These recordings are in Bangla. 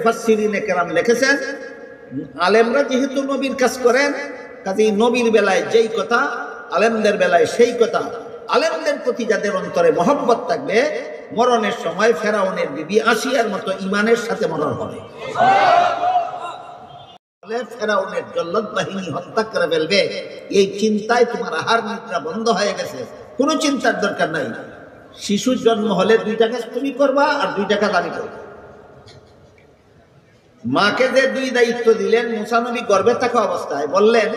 মুফাসসিরিনে কেরাম লিখেছেন, আলেমরা যেহেতু নবীর কাজ করেন, কাজেই নবীর বেলায় যেই কথা আলেমদের বেলায় সেই কথা। আলেমদের প্রতি যাদের অন্তরে মহব্বত থাকবে, মরণের সময় ফেরাউনের বিবি আসিয়ার মতো ইমানের সাথে মরণ হবে। ফেরাউনের জল্লাদ বাহিনী হত্যা করে ফেলবে, এই চিন্তায় তোমার আহার নিদ্রা বন্ধ হয়ে গেছে, কোনো চিন্তার দরকার নাই। শিশুর জন্ম হলে 2টা কাজ তুমি করবা আর 2টা কাজ আমি করবো। মাকে যে 2 দায়িত্ব দিলেন, মুসা নবী গর্ভে থাকা অবস্থায় বললেন,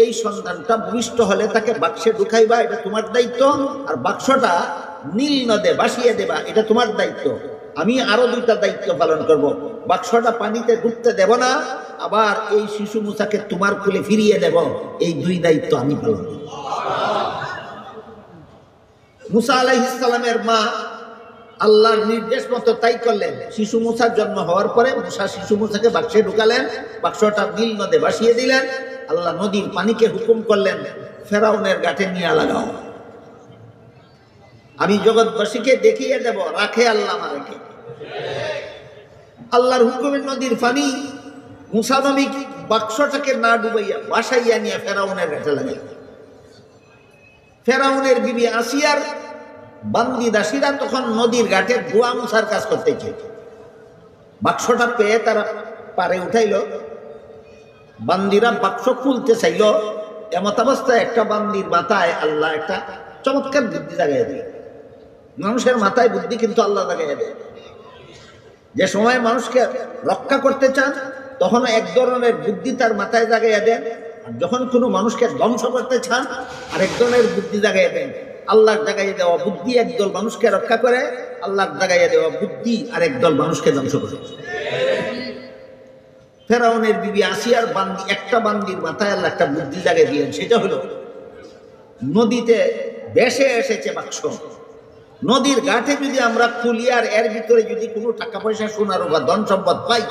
এই সন্তানটা ভূমিষ্ঠ হলে তাকে বাক্সে ঢুকাইবা, এটা তোমার দায়িত্ব, আর বাক্সটা নীল নদে ভাসিয়ে দেবা, এটা তোমার দায়িত্ব। আমি আরো 2টা দায়িত্ব পালন করব, বাক্সটা পানিতে ডুবতে দেব না, আবার এই শিশু মুসাকে তোমার কোলে ফিরিয়ে দেব, এই 2 দায়িত্ব আমি পালন করব। মুসা আলাইহিস সালামের মা আল্লাহর নির্দেশ মতো তাই করলেন। শিশু মুসার জন্ম হওয়ার পরে শিশু মুসাকে বাক্সে ঢুকালেন, বাক্সটা নীল নদে ভাসিয়ে দিলেন। আল্লাহ নদীর পানিকে হুকুম করলেন, ফেরাউনের গাঁটে নিয়ে লাগাও, আমি জগৎবাসীকে দেখিয়ে দেব, রাখে আল্লাহ আমাকে। আল্লাহর হুকুমে নদীর পানি মুসা নবী বাক্সটাকে না ডুবাইয়া ভাসাইয়া নিয়ে ফেরাউনের গাঁটে লাগাই। ফেরাউনের বিবি আসিয়ার বান্দি দাসীরা তখন নদীর ঘাটে ধোয়া মুছার কাজ করতে চেয়েছে। বাক্সটা পেয়ে তারা পারে উঠাইল, বান্দিরা বাক্স খুলতে চাইল, এমত অবস্থায় একটা বান্দির মাথায় আল্লাহ একটা চমৎকার বুদ্ধি জাগাইয়া দেয়। মানুষের মাথায় বুদ্ধি কিন্তু আল্লাহ জাগাইয়া দেয়। যে সময় মানুষকে রক্ষা করতে চান, তখন এক ধরনের বুদ্ধি তার মাথায় জাগাইয়া দেন, আর যখন কোনো মানুষকে ধ্বংস করতে চান, আরেক ধরনের বুদ্ধি জাগাইয়া দেন। আল্লাহর জাগাইয়া দেওয়া বুদ্ধি একদল মানুষকে রক্ষা করে, আল্লাহর জাগাইয়া দেওয়া বুদ্ধি আরেক দল মানুষকে ধ্বংস করে। ফেরাউনের বিবি আসিয়ার একটা বান্দির মাথায় আল্লাহ একটা বুদ্ধি জাগাই দিলেন, সেটা হলো নদীতে ভেসে এসেছে বাক্স, নদীর ঘাটে যদি আমরা খুলি আর এর ভিতরে যদি কোনো টাকা পয়সা সোনার বা ধন সম্পদ পাই,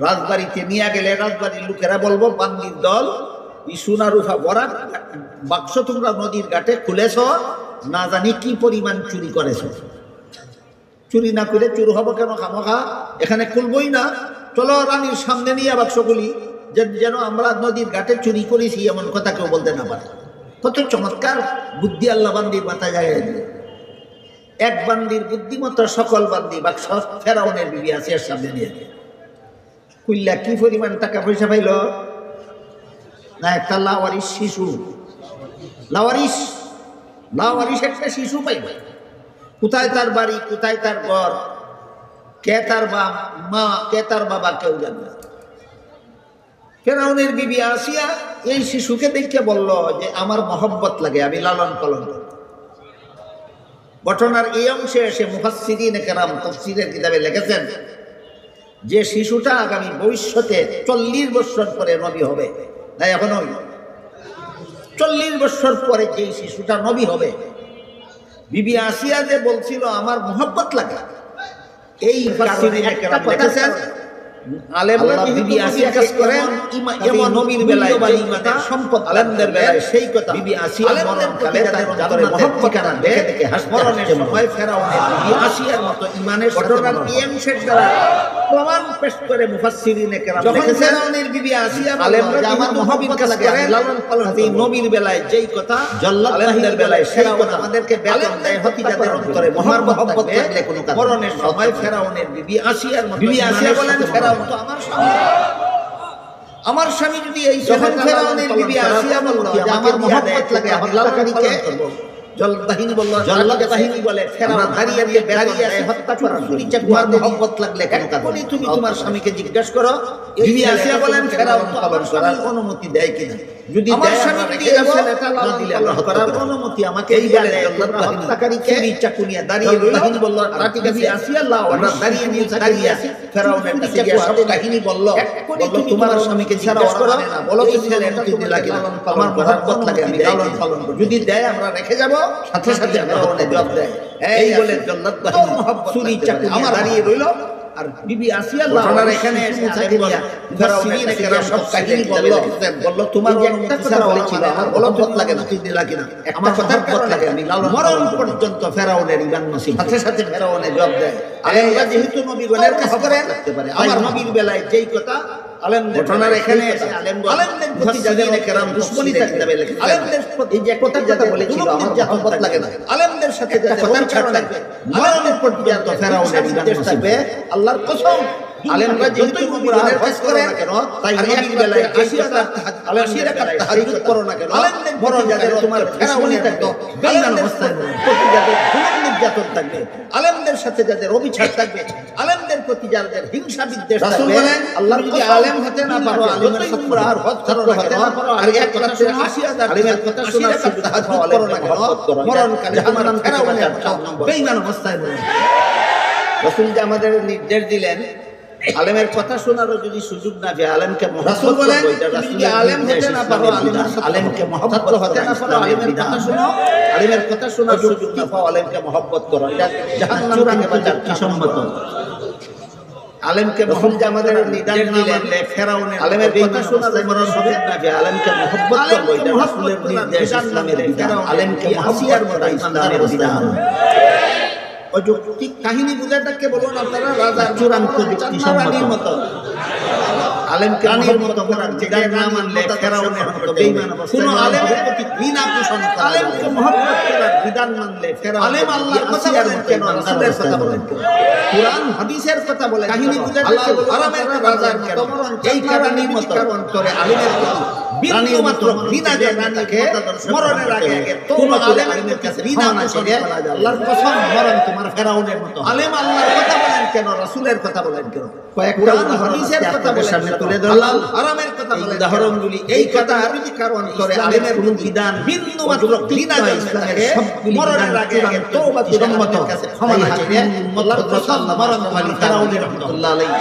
রাজবাড়িতে নিয়ে গেলে রাজবাড়ির লোকেরা বলবো, বান্দির দল সোনা রূপা ভরা বাক্স তোমরা নদীর ঘাটে খুলেছ, না জানি কি পরিমাণ চুরি করেছ। চুরি না করে চুর হবো কেন খামোখা, এখানে খুলবই না, চলো রানীর সামনে নিয়ে বাক্সগুলি, যেন আমরা নদীর ঘাটে চুরি করেছি এমন কথা কেউ বলতে না পারে। কত চমৎকার বুদ্ধি আল্লাহ বান্দির মাথায় জায়গায় দিল। এক বান্দির বুদ্ধিমতো সকল বান্দি বাক্স ফেরাউনের বিবি আসিয়ার সামনে নিয়ে গেল। খুললা কি পরিমাণ টাকা পয়সা পাইল না, একটা লাওয়ারিশ শিশু, লাওয়ারিশ একটা শিশু পাইল। কোথায় তার বাড়ি, কোথায় তার ঘর, কে তার মা, কে তার বাবা, কেউ জানে না। ফেরাউনের বিবি আসিয়া এই শিশুকে দেখে বলল যে আমার মহব্বত লাগে, আমি লালন পালন করব। ঘটনার এই অংশে এসে মুফাসসিরিনে কেরাম তাফসীরের কিতাবে লিখেছেন যে শিশুটা আগামী ভবিষ্যতে 40 বছর পরে নবী হবে। তাই এখন 40 বছর পরে যে শিশুটা নবী হবে, বিবি আসিয়া যে বলছিল আমার মহব্বত লাগে, এই মুফাসসিরিনে কেরাম লিখেছেন আলেমরা বিবি আসিয়া কাজ করেন যেমন নবীর বেলায় ইমানের সম্পদ, আলেমদের বেলায় সেই কথা। বিবি আসিয়া মরণকালে তার অন্তরে মহব্বত দেখে দেখে মরণের সময় ফেরাউনের বিবি আসিয়ার মতো ইমানের ঘটনার পিএমসের দ্বারা প্রমাণ পেশ করে মুফাসসিরিনে কেরাম যখন ফেরাউনের বিবি আসিয়া আলেমরা আমার মহব্বত লাগে, লালন পালন, এই নবীর বেলায় যেই কথা, আলেমদের বেলায় সেই কথা। আমাদেরকে বেতন দেয় হতিজাদের অন্তরে মহব্বত লাগলে কোনো কাজ। মরণের সময় ফেরাউনের বিবি আসিয়ার মতো, বিবি আসিয়া বলেন ফেরাউন তো আমার স্বামী যদি এই যখন ফেরাউনের বিবি আসিয়া বলল যে আমার মহব্বত লাগে, হত্যাকারীকে জলবাহিনী বলল, জলবাহিনী বলে ফেরাউন দাঁড়িয়ে দিয়ে বেরিয়ে আসে হত্যা করার চুরি চাকুয়ার মহব্বত লাগলে কেন কাজ? তুমি তোমার স্বামীকে জিজ্ঞাসা করো। বিবি আসিয়া বলেন ফেরাউন তো আমার স্বামী অনুমতি দেয় কিনা, যদি আমার স্বামী যদি এই ছেলেটা না দিলে আমরা করার অনুমতি আমাকে এই বলে হত্যাকারীকে চুরি চাকু নিয়ে দাঁড়িয়ে বাহিনী বলল রাতি বিবি আসিয়া আল্লাহ আমরা দাঁড়িয়ে নিয়ে দাঁড়িয়ে আসি ফেরাউনের কাছে গিয়ে সব কাহিনী বলল, তোমার স্বামীকে জিজ্ঞাসা করো, বলো কি ছেলেটা তুমি লাগে আমার মহব্বত লাগে, আমি লালন পালন করি, যদি দেয় আমরা রেখে যাব, সাথে সাথে ফেরাউনের জবাব দেয় এই বলে জল্লাদ বাহিনী চুরি চাকু নিয়ে দাঁড়িয়ে রইল। আর বিবি আসিয়া ঘটনার এখানে মুফাসসিরিন কেরাম সব কাহিনী বলল তোমার একটা কথা বলেছিল আমার বলবত লাগে না তুই দিলা কিনা একটা কথার কথা লাগে আমি মরণ পর্যন্ত ফেরাউনের ঈমান নসিব সাথে সাথে ফেরাউনের জবাব দেয় আলেমরা যেহেতু নবীগণের কাজ করেন আমার নবীর বেলায় যেই কথা আলেমদের ঘটনার এখানে আলেমদের প্রতি যাদের কেরাম দুশমনী থাকতে হবে আলেমদের প্রতি যে কথা বলেছিল আমার মহব্বত লাগে না আলেমদের সাথে যাদের কথার ছাড় থাকবে মরণ পর্যন্ত ফেরাউনের ঈমান নসিব আল্লাহর কসম আলেমরা যেহেতু নবীগণের কাজ করেন কেন তাই নবীর বেলায় 80 রাকাত তাহাজ্জুদ করো না কেন আলেমদের বড় যাদের তোমার ফেরাউনি থাকতো বেঈমান অবস্থায় প্রতি যাদের জুলুম নির্যাতন থাকবে আলেমদের সাথে যাদের অবিচার থাকবে আলেমদের প্রতি যাদের হিংসা বিদ্বেষ থাকবে আল্লাহ যদি আলেম হতে না পারো আলেমের সত্তর আর হজ করো না কেন আর এক রাতে 80000 আলেমের কথা শোনা তাহাজ্জুদ করো না কেন মরণকালে তোমার ফেরাউনি বেঈমান অবস্থায় রাসূল যে আমাদের নির্দেশ দিলেন আলেমের কথা শোনারও যদি সুযোগ না পায় আলেমকে মহব্বত বলেন যদি আলেম হতে না পারো আলেমকে মহব্বত হতে না পারো আলেমের কথা শোনো আলেমের কথা শোনার সুযোগ না পাও আলেমকে মহব্বত করো এটা জাহান্নাম থেকে বাঁচার কি সম্মত আলেমকে মহব্বত আমাদের নির্দেশ দিলেন ফেরাউনের আলেমের কথা শোনা যায় মরণ হবে না যে আলেমকে মহব্বত করব এটা রাসূলের নির্দেশ ইসলামের বিধান আলেমকে মহব্বতের মতো ইসলামের বিধান অযৌক্তিক কাহিনী বুঝাটাকে বলুন আপনারা রাজার চূড়ান্ত যুক্তিসম্মত মতো আলেমকে রানীর মতো করার বিধান না মানলে ফেরাউনের মতো বেঈমান কোনো আলেমের প্রতি ঘৃণা পোষণ করা আলেমকে মহব্বত করার বিধান মানলে ফেরাউন আলেম আল্লাহর কথা বলেন কেন রাসূলের কথা বলেন কুরআন হাদিসের কথা বলেন কাহিনী বুঝাটাকে হারামের রাজার কেন এই কারণের মতো অন্তরে আলেমের প্রতি বিন্দু মাত্র ঘৃণা যে না থাকে মরণের আগে কোন আলেমের কাছে ঘৃণা না থাকে আল্লাহর কসম মরণ তোমার ফেরাউনের মতো আলেম আল্লাহর কথা বলেন কেন রাসূলের কথা বলেন কেন কয়েকটা হাদিসের কথা সামনে তুলে ধরলাম আরামের কথা বলেন উদাহরণগুলি এই কথা যদি কারো অন্তরে আলেমের কোন বিধান বিন্দু মাত্র ঘৃণা থাকে মরণের আগে তওবা সম্মত ক্ষমা না চেয়ে আল্লাহর কসম মরণ খালি ফেরাউনের রাহমাতুল্লাহ আলাইহি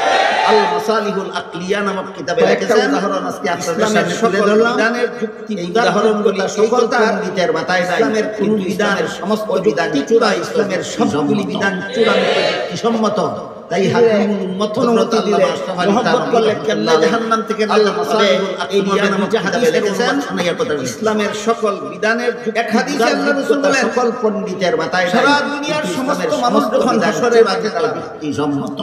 আল মাসালিহুল আকলিয়া নামক কিতাবে লিখেছেন উদাহরণ আজকে আপনাদের সামনে তুলে ধরলাম বিধানের যুক্তি উদাহরণগুলি সকলটা পণ্ডিতের মাথায় নাই ইসলামের কোন বিধানের সমস্ত বিধান চূড়া ইসলামের সবগুলি বিধান চূড়ান্ত যুক্তিসম্মত তাই হাকিমুল উম্মত অনুমতি দিলে মহব্বত করলে কেমনে জাহান্নাম থেকে আল্লাহ মাসালিহুল আকলিয়া নামক কিতাবে লিখেছেন ইসলামের সকল বিধানের এক হাদিসে আল্লাহ রাসূল বলেন সকল পণ্ডিতের মাথায় সারা দুনিয়ার সমস্ত মানুষ যখন হাসরের মাঠে তারা যুক্তিসম্মত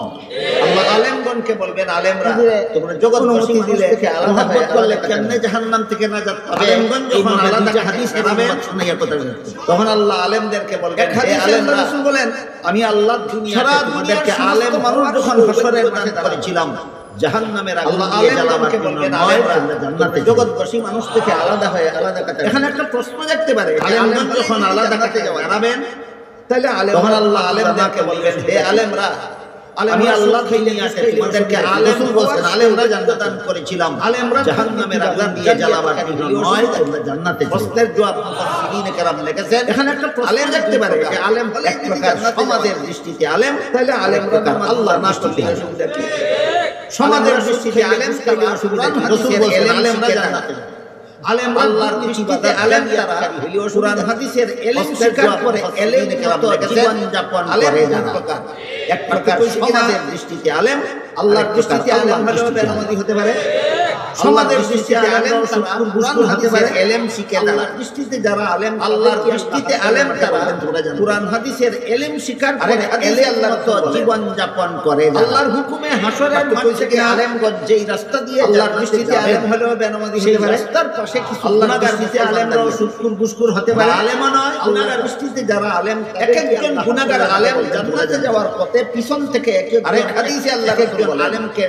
আল্লাহ আলেমগণকে বলবেন আলেমরা তোমরা জগৎবাসী দিলে মহব্বত করলে কেমনে জাহান্নাম থেকে নাজাত পাবে আলেমগণ যখন আলাদা হাদিস শোনাবে শোনাইয়া কথা তখন আল্লাহ আলেমদেরকে বলবেন এক হাদিসে আল্লাহ রাসূল বলেন আমি আল্লাহ দুনিয়াতে তোমাদেরকে আলেম মানুষ যখন হাসরের মাঠে করেছিলাম জাহান্নামের আগুন দিয়ে জ্বালাবার বলবেন আলেমরা জান্নাতে জগৎবাসী মানুষ থেকে আলাদা হয়ে আলাদা কাটে এখানে একটা প্রশ্ন দেখতে পারে আলেমগণ যখন আলাদা কাটে যাবেন তাহলে আলেম তখন আল্লাহ আলেমদেরকে বলবেন হে আলেমরা আমি আল্লাহ থেকে নিয়ে আসে তোমাদেরকে আলেম বলছেন আলেমরা জান্নাত দান করেছিলাম আলেমরা জাহান্নামের আগুন দিয়ে জ্বালাবার নয় তোমরা জান্নাতে প্রশ্নের জবাব মুফাসসিরিন কেরাম লিখেছেন এখানে একটা আলেম দেখতে পারে যে আলেম হলে এক প্রকার সমাজের দৃষ্টিতে আলেম তাহলে আলেমরা আল্লাহ নাস্ত দিয়ে অসুবিধা কি সমাজের দৃষ্টিতে আলেম তাহলে অসুবিধা কি রাসূল বলেন আলেমরা জান্নাতে আলেম আল্লাহর দৃষ্টিতে আলেম তারা কুরআন হাদিসের ইলম শিক্ষা করে ইলম কেরাম জীবন যাপন করে যারা এক প্রকার সমাজের দৃষ্টিতে আলেম আল্লাহর দৃষ্টিতে আলেম হলেও বেনামাজি হতে পারে সমাজের দৃষ্টিতে আলেম তারা কুরআন হাদিসের ইলম শিখে আল্লাহর দৃষ্টিতে যারা আলেম আল্লাহর দৃষ্টিতে আলেম তারা কুরআন হাদিসের ইলম শিকার করে এলে আল্লাহর তো জীবন যাপন করে আল্লাহর হুকুমে হাসরের মাঠ থেকে আলেমগণ যেই রাস্তা দিয়ে আল্লাহর দৃষ্টিতে আলেম হলেও বেনামাজি হতে পারে রাস্তার পাশে কিছু আল্লাহর দৃষ্টিতে আলেমরাও সুদখোর ঘুষখোর হতে পারে আলেমও নয় গুনাহগার দৃষ্টিতে যারা আলেম একজন গুনাহগার আলেম জান্নাতে যাওয়ার পথে পিছন থেকে আরেক হাদিসে আল্লাহ একজন আলেমকে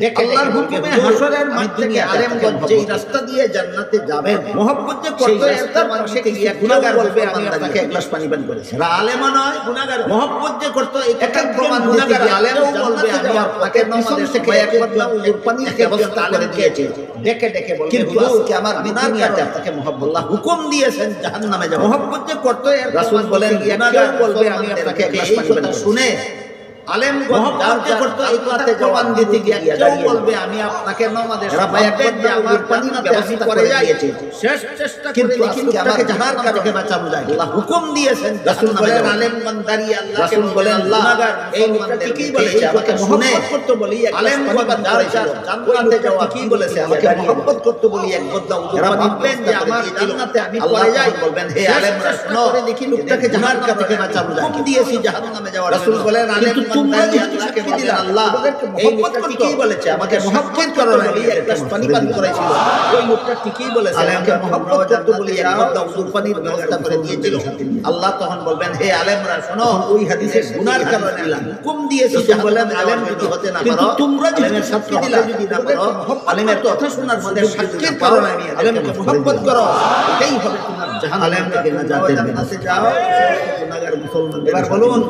দেখে আল্লাহর হুকুমে হাসরের মাঠ থেকে আলেমগণ যেই রাস্তা দিয়ে জান্নাতে যাবেন মহব্বত যে করতে রাস্তার পাশে গিয়ে গুনাহগার বলবে আমি আপনাকে এক গ্লাস পানি পান করেছি এরা আলেমও নয় গুনাহগার মহব্বত যে করতে এটা প্রমাণ গুনাহগার আলেম বলবে আমি আপনাকে পিছন থেকে এক বদলা উজুর পানির ব্যবস্থা করে দিয়েছি দেখে দেখে বলবে কিন্তু আজকে আমার বিধানিয়াতে আপনাকে মহব্বত আল্লাহ হুকুম দিয়েছেন জাহান্নামে যাও মহব্বত যে করতে রাসূল বলেন গুনাহগার বলবে আমি আপনাকে এক গ্লাস পানি পান শুনে আলেমগণ যার করতে এই কথাতে প্রমাণ দিতে গিয়ে কেউ বলবে আমি আপনাকে নামাজের রাবায়াত যে আমার পানিতে আমি করে যাইছি শেষ চেষ্টা করে দেখি লোকটাকে জাহার থেকে বাঁচানো যায় আল্লাহ হুকুম দিয়েছেন রাসূল বলেন আলেমগণ দাঁড়িয়ে আল্লাহকে বলেন আল্লাহ এই লোকটা ঠিকই বলেছে আমাকে মহব্বত করতে বলি আলেমগণ যার জান্নাতে যাওয়া কি বলেছে আমাকে মহব্বত করতে বলি এক বদলা উজুর ভাববেন যে আমার জান্নাতে আমি পড়ে যাই বলবেন হে আলেমরা শুনো দেখি লোকটাকে জাহার থেকে বাঁচানো যায় হুকুম দিয়েছি জাহান্নামে যাওয়ার রাসূল বলেন আলেমগণ দাঁড়িয়ে আল্লাহকে বলেন আল্লাহ এই লোকটা ঠিকই বলেছে আমাকে মহব্বত করো না এই একটা পানি পান করেছিল ওই লোকটা ঠিকই বলেছে আমাকে মহব্বত করতে বলি এক বদলা উজুর পানির ব্যবস্থা করে দিয়েছিল আল্লাহ তখন বলবেন হে আলেমরা শোনো ওই হাদিসের গুনার কারণে হুকুম দিয়েছি বলেন আলেম যদি হতে না পারো তোমরা যদি সাক্ষী দিলা যদি না পারো আলেমের কথা শোনার মধ্যে সাক্ষীর কারণে আমি আলেমকে মহব্বত করো এটাই হবে তোমার জাহান্নাম থেকে নাজাতের রাস্তা যাও গুনাহগার মুসলমান এবার বলুন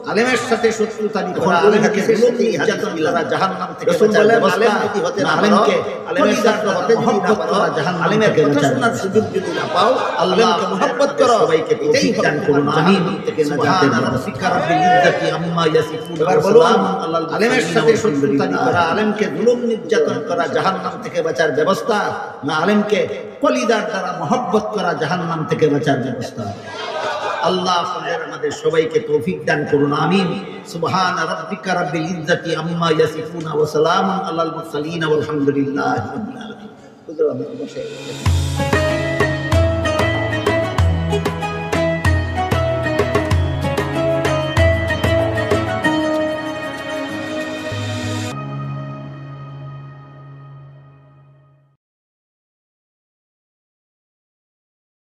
আলেমের সাথে শত্রুতানি করা আলেমকে জুলুম নির্যাতন করা জাহান্নাম থেকে বাঁচার ব্যবস্থা যদি হতে না আলেমকে আলেমের সাথে হতে যদি না পারো জাহান্নাম আলেমের কথা শোনার সুযোগ যদি না পাও আল্লাহকে মহব্বত করো সবাইকে এটাই দান করুন জাহান্নাম থেকে নাজাতের রাব্বিকা রাব্বিল ইজ্জাতি আম্মা ইয়াসিফুন এবার বলুন আলেমের সাথে শত্রুতানি করা আলেমকে জুলুম নির্যাতন করা জাহান্নাম থেকে বাঁচার ব্যবস্থা না আলেমকে কলিদার দ্বারা মহব্বত করা জাহান্নাম থেকে বাঁচার ব্যবস্থা আল্লাহ আমাদের সবাইকে তৌফিক দান করুন আমিন সুবহান রাব্বিকা রাব্বিল ইজ্জাতি আম্মা ইয়াসিফুন ওয়া সালামুন আলাল মুরসালিন ওয়াল হামদুলিল্লাহি রাব্বিল আলামিন